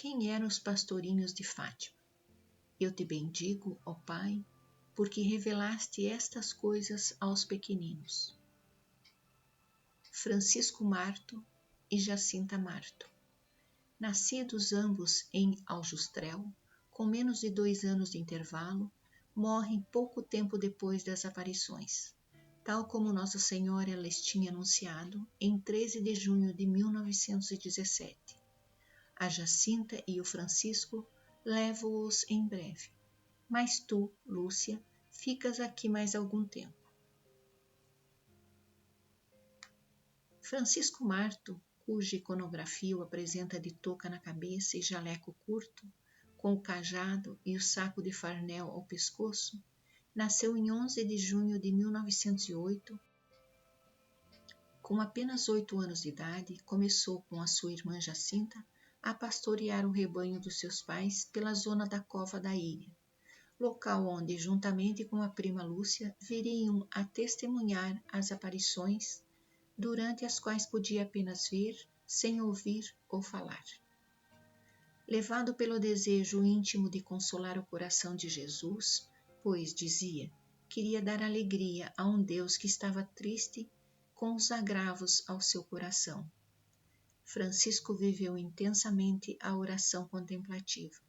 Quem eram os pastorinhos de Fátima? Eu te bendigo, ó Pai, porque revelaste estas coisas aos pequeninos. Francisco Marto e Jacinta Marto. Nascidos ambos em Aljustrel, com menos de 2 anos de intervalo, morrem pouco tempo depois das aparições, tal como Nossa Senhora lhes tinha anunciado em 13 de junho de 1917. A Jacinta e o Francisco levo-os em breve, mas tu, Lúcia, ficas aqui mais algum tempo. Francisco Marto, cuja iconografia o apresenta de touca na cabeça e jaleco curto, com o cajado e o saco de farnel ao pescoço, nasceu em 11 de junho de 1908. Com apenas 8 anos de idade, começou com a sua irmã Jacinta a pastorear o rebanho dos seus pais pela zona da Cova da Ilha, local onde, juntamente com a prima Lúcia, viriam a testemunhar as aparições, durante as quais podia apenas ver, sem ouvir ou falar. Levado pelo desejo íntimo de consolar o coração de Jesus, pois, dizia, queria dar alegria a um Deus que estava triste com os agravos ao seu coração. Francisco viveu intensamente a oração contemplativa.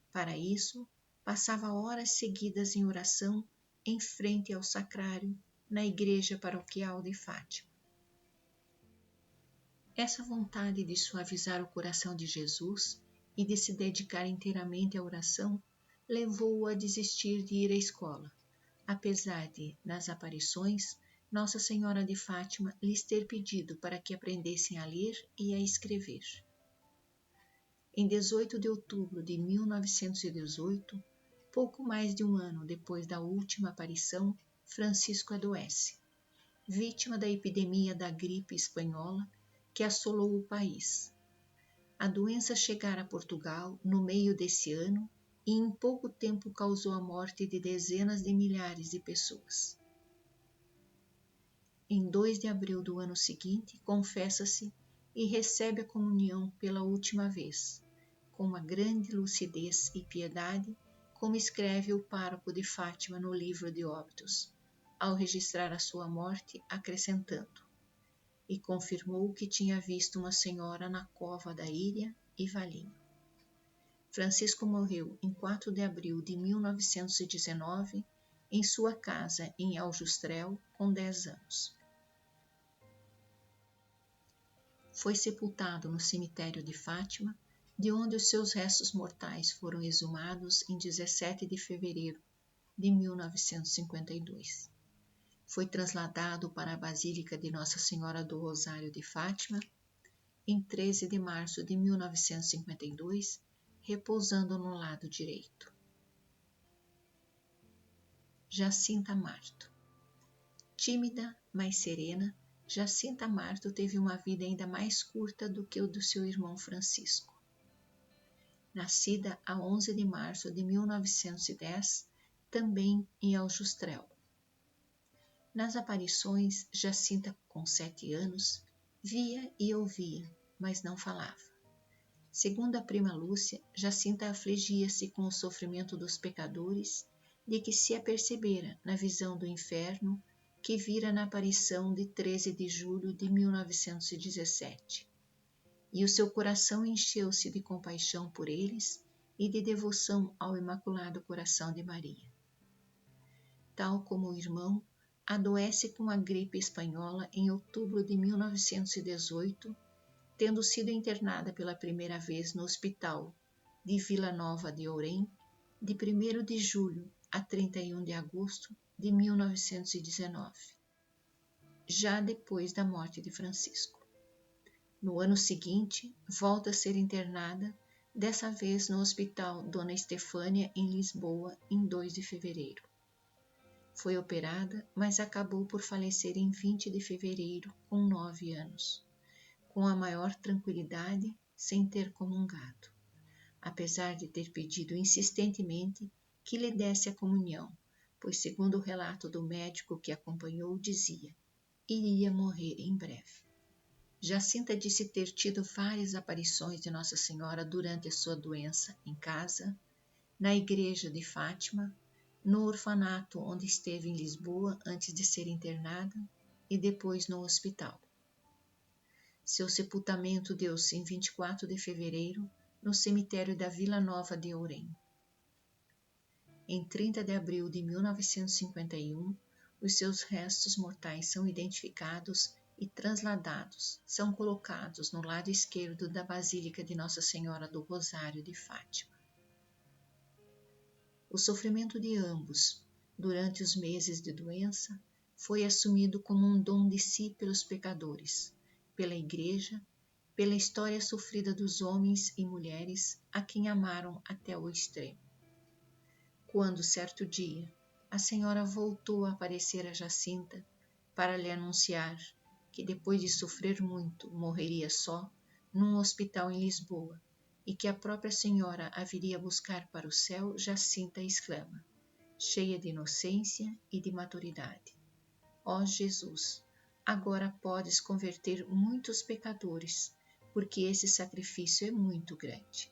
Para isso, passava horas seguidas em oração em frente ao sacrário na igreja paroquial de Fátima. Essa vontade de suavizar o coração de Jesus e de se dedicar inteiramente à oração levou-o a desistir de ir à escola, apesar de, nas aparições, Nossa Senhora de Fátima lhes ter pedido para que aprendessem a ler e a escrever. Em 18 de outubro de 1918, pouco mais de um ano depois da última aparição, Francisco adoece, vítima da epidemia da gripe espanhola que assolou o país. A doença chegara a Portugal no meio desse ano e em pouco tempo causou a morte de dezenas de milhares de pessoas. Em 2 de abril do ano seguinte, confessa-se e recebe a comunhão pela última vez, com uma grande lucidez e piedade, como escreve o pároco de Fátima no livro de óbitos, ao registrar a sua morte, acrescentando: e confirmou que tinha visto uma senhora na cova da ilha e Valinho. Francisco morreu em 4 de abril de 1919, em sua casa em Aljustrel, com 10 anos. Foi sepultado no cemitério de Fátima, de onde os seus restos mortais foram exumados em 17 de fevereiro de 1952. Foi trasladado para a Basílica de Nossa Senhora do Rosário de Fátima, em 13 de março de 1952, repousando no lado direito. Jacinta Marto. Tímida, mas serena, Jacinta Marto teve uma vida ainda mais curta do que o do seu irmão Francisco. Nascida a 11 de março de 1910, também em Aljustrel. Nas aparições, Jacinta, com 7 anos, via e ouvia, mas não falava. Segundo a prima Lúcia, Jacinta afligia-se com o sofrimento dos pecadores, de que se apercebera na visão do inferno que vira na aparição de 13 de julho de 1917. E o seu coração encheu-se de compaixão por eles e de devoção ao Imaculado Coração de Maria. Tal como o irmão, adoece com a gripe espanhola em outubro de 1918, tendo sido internada pela primeira vez no hospital de Vila Nova de Ourém, de 1º de julho a 31 de agosto de 1919, já depois da morte de Francisco. No ano seguinte, volta a ser internada, dessa vez no Hospital Dona Estefânia, em Lisboa, em 2 de fevereiro. Foi operada, mas acabou por falecer em 20 de fevereiro, com 9 anos, com a maior tranquilidade, sem ter comungado, apesar de ter pedido insistentemente que lhe desse a comunhão, pois, segundo o relato do médico que acompanhou, dizia, iria morrer em breve. Jacinta disse ter tido várias aparições de Nossa Senhora durante a sua doença em casa, na igreja de Fátima, no orfanato onde esteve em Lisboa antes de ser internada e depois no hospital. Seu sepultamento deu-se em 24 de fevereiro no cemitério da Vila Nova de Ourém. Em 30 de abril de 1951, os seus restos mortais são identificados e transladados, são colocados no lado esquerdo da Basílica de Nossa Senhora do Rosário de Fátima. O sofrimento de ambos, durante os meses de doença, foi assumido como um dom de si pelos pecadores, pela Igreja, pela história sofrida dos homens e mulheres a quem amaram até o extremo. Quando, certo dia, a Senhora voltou a aparecer a Jacinta para lhe anunciar que depois de sofrer muito morreria só num hospital em Lisboa e que a própria Senhora a viria buscar para o céu, Jacinta exclama, cheia de inocência e de maturidade: ó Jesus, agora podes converter muitos pecadores, porque esse sacrifício é muito grande.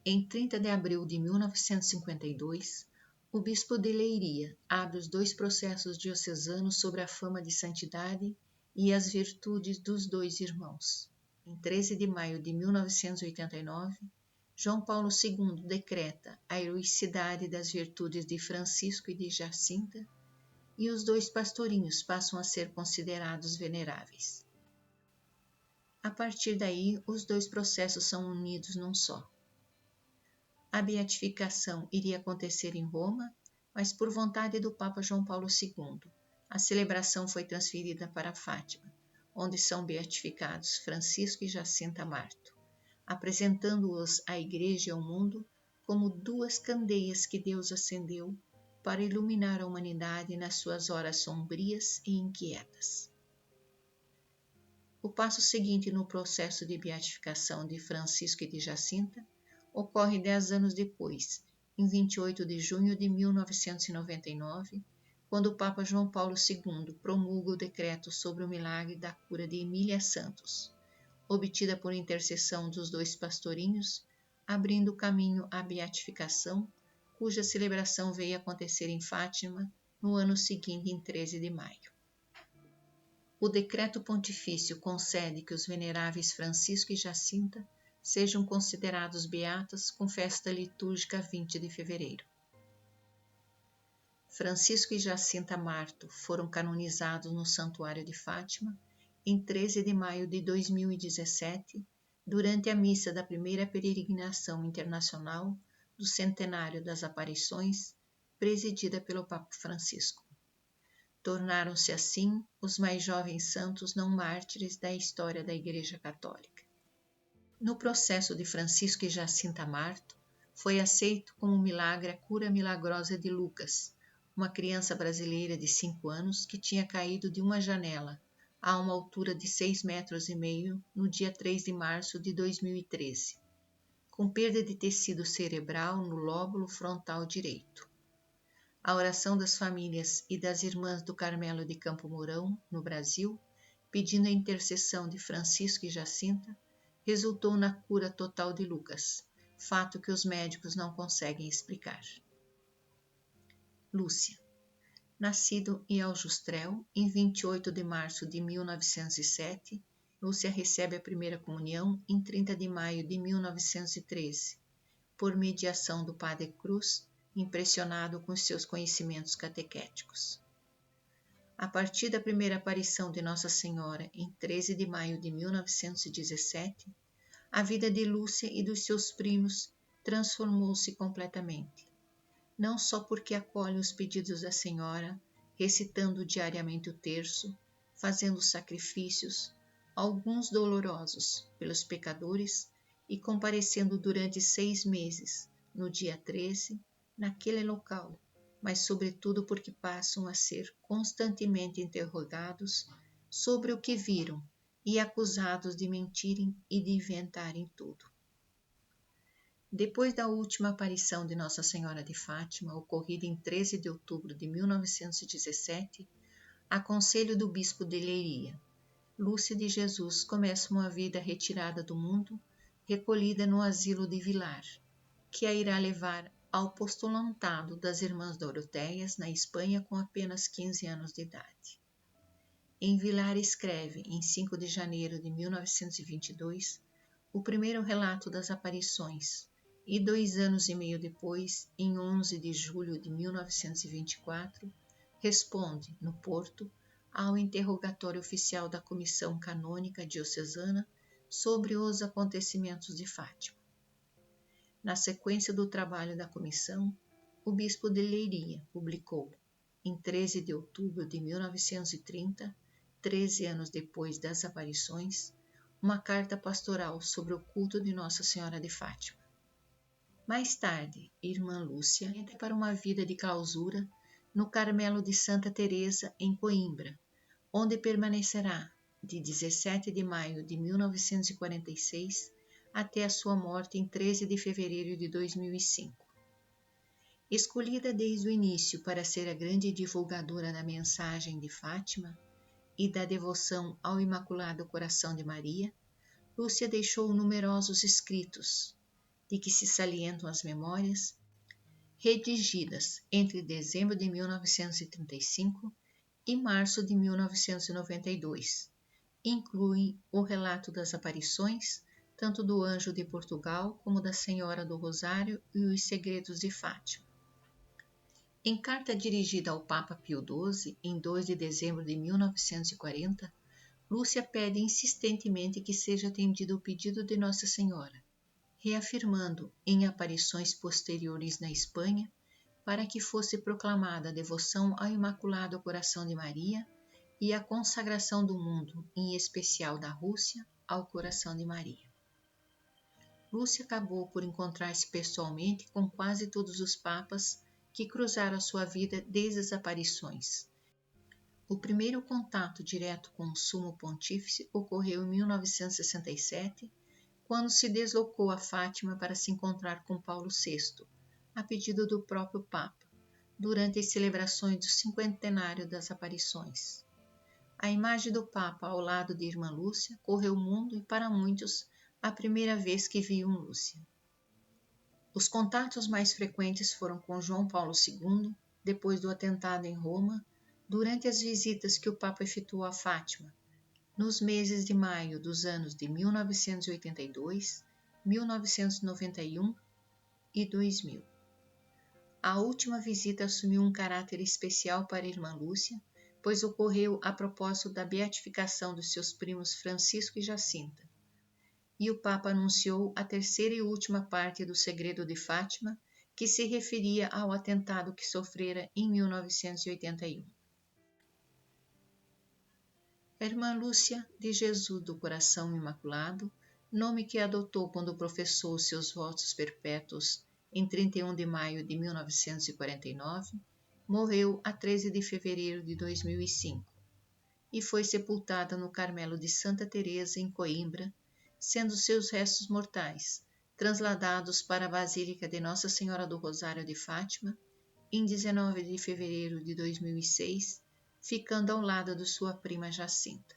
Em 30 de abril de 1952, o bispo de Leiria abre os 2 processos diocesanos sobre a fama de santidade e as virtudes dos 2 irmãos. Em 13 de maio de 1989, João Paulo II decreta a heroicidade das virtudes de Francisco e de Jacinta, e os 2 pastorinhos passam a ser considerados veneráveis. A partir daí, os 2 processos são unidos num só. A beatificação iria acontecer em Roma, mas por vontade do Papa João Paulo II, a celebração foi transferida para Fátima, onde são beatificados Francisco e Jacinta Marto, apresentando-os à Igreja e ao mundo como 2 candeias que Deus acendeu para iluminar a humanidade nas suas horas sombrias e inquietas. O passo seguinte no processo de beatificação de Francisco e de Jacinta ocorre 10 anos depois, em 28 de junho de 1999, quando o Papa João Paulo II promulga o decreto sobre o milagre da cura de Emília Santos, obtida por intercessão dos 2 pastorinhos, abrindo caminho à beatificação, cuja celebração veio acontecer em Fátima no ano seguinte, em 13 de maio. O decreto pontifício concede que os veneráveis Francisco e Jacinta sejam considerados beatas com festa litúrgica 20 de fevereiro. Francisco e Jacinta Marto foram canonizados no Santuário de Fátima em 13 de maio de 2017, durante a missa da primeira peregrinação internacional do Centenário das Aparições, presidida pelo Papa Francisco. Tornaram-se assim os mais jovens santos não mártires da história da Igreja Católica. No processo de Francisco e Jacinta Marto, foi aceito como milagre a cura milagrosa de Lucas, uma criança brasileira de 5 anos que tinha caído de uma janela a uma altura de 6,5 metros no dia 3 de março de 2013, com perda de tecido cerebral no lóbulo frontal direito. A oração das famílias e das Irmãs do Carmelo de Campo Mourão, no Brasil, pedindo a intercessão de Francisco e Jacinta, resultou na cura total de Lucas, fato que os médicos não conseguem explicar. Lúcia. Nascido em Aljustrel, em 28 de março de 1907, Lúcia recebe a primeira comunhão em 30 de maio de 1913, por mediação do Padre Cruz, impressionado com seus conhecimentos catequéticos. A partir da primeira aparição de Nossa Senhora, em 13 de maio de 1917, a vida de Lúcia e dos seus primos transformou-se completamente. Não só porque acolhe os pedidos da Senhora, recitando diariamente o terço, fazendo sacrifícios, alguns dolorosos, pelos pecadores, e comparecendo durante 6 meses, no dia 13, naquele local, mas sobretudo porque passam a ser constantemente interrogados sobre o que viram e acusados de mentirem e de inventarem tudo. Depois da última aparição de Nossa Senhora de Fátima, ocorrida em 13 de outubro de 1917, A conselho do bispo de Leiria, Lúcia de Jesus começa uma vida retirada do mundo, recolhida no asilo de Vilar, que a irá levar ao postulantado das Irmãs Doroteias, na Espanha, com apenas 15 anos de idade. Em Vilar escreve, em 5 de janeiro de 1922, o primeiro relato das aparições, e 2 anos e meio depois, em 11 de julho de 1924, responde, no Porto, ao interrogatório oficial da Comissão Canônica Diocesana sobre os acontecimentos de Fátima. Na sequência do trabalho da comissão, o bispo de Leiria publicou, em 13 de outubro de 1930, 13 anos depois das aparições, uma carta pastoral sobre o culto de Nossa Senhora de Fátima. Mais tarde, irmã Lúcia entra para uma vida de clausura no Carmelo de Santa Teresa, em Coimbra, onde permanecerá de 17 de maio de 1946 até a sua morte em 13 de fevereiro de 2005. Escolhida desde o início para ser a grande divulgadora da mensagem de Fátima e da devoção ao Imaculado Coração de Maria, Lúcia deixou numerosos escritos, de que se salientam as memórias, redigidas entre dezembro de 1935 e março de 1992. Incluem o relato das aparições, tanto do Anjo de Portugal como da Senhora do Rosário e os Segredos de Fátima. Em carta dirigida ao Papa Pio XII, em 2 de dezembro de 1940, Lúcia pede insistentemente que seja atendido o pedido de Nossa Senhora, reafirmando em aparições posteriores na Espanha, para que fosse proclamada a devoção ao Imaculado Coração de Maria e a consagração do mundo, em especial da Rússia, ao Coração de Maria. Lúcia acabou por encontrar-se pessoalmente com quase todos os papas que cruzaram a sua vida desde as aparições. O primeiro contato direto com o Sumo Pontífice ocorreu em 1967, quando se deslocou a Fátima para se encontrar com Paulo VI, a pedido do próprio Papa, durante as celebrações do cinquentenário das aparições. A imagem do Papa ao lado de Irmã Lúcia correu o mundo e, para muitos, a primeira vez que viam Lúcia. Os contatos mais frequentes foram com João Paulo II, depois do atentado em Roma, durante as visitas que o Papa efetuou a Fátima, nos meses de maio dos anos de 1982, 1991 e 2000. A última visita assumiu um caráter especial para a Irmã Lúcia, pois ocorreu a propósito da beatificação dos seus primos Francisco e Jacinta, e o Papa anunciou a terceira e última parte do Segredo de Fátima, que se referia ao atentado que sofrera em 1981. A Irmã Lúcia de Jesus do Coração Imaculado, nome que adotou quando professou seus votos perpétuos em 31 de maio de 1949, morreu a 13 de fevereiro de 2005 e foi sepultada no Carmelo de Santa Teresa, em Coimbra, sendo seus restos mortais transladados para a Basílica de Nossa Senhora do Rosário de Fátima em 19 de fevereiro de 2006, ficando ao lado de sua prima Jacinta.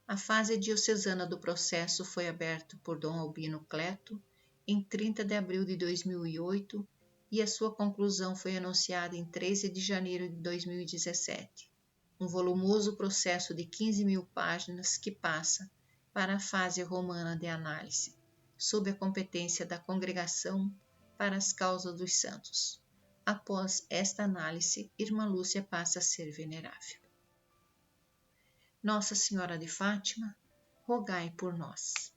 A fase diocesana do processo foi aberta por Dom Albino Cleto em 30 de abril de 2008 e a sua conclusão foi anunciada em 13 de janeiro de 2017. Um volumoso processo de 15.000 páginas que passa para a fase romana de análise, sob a competência da Congregação para as Causas dos Santos. Após esta análise, Irmã Lúcia passa a ser venerável. Nossa Senhora de Fátima, rogai por nós.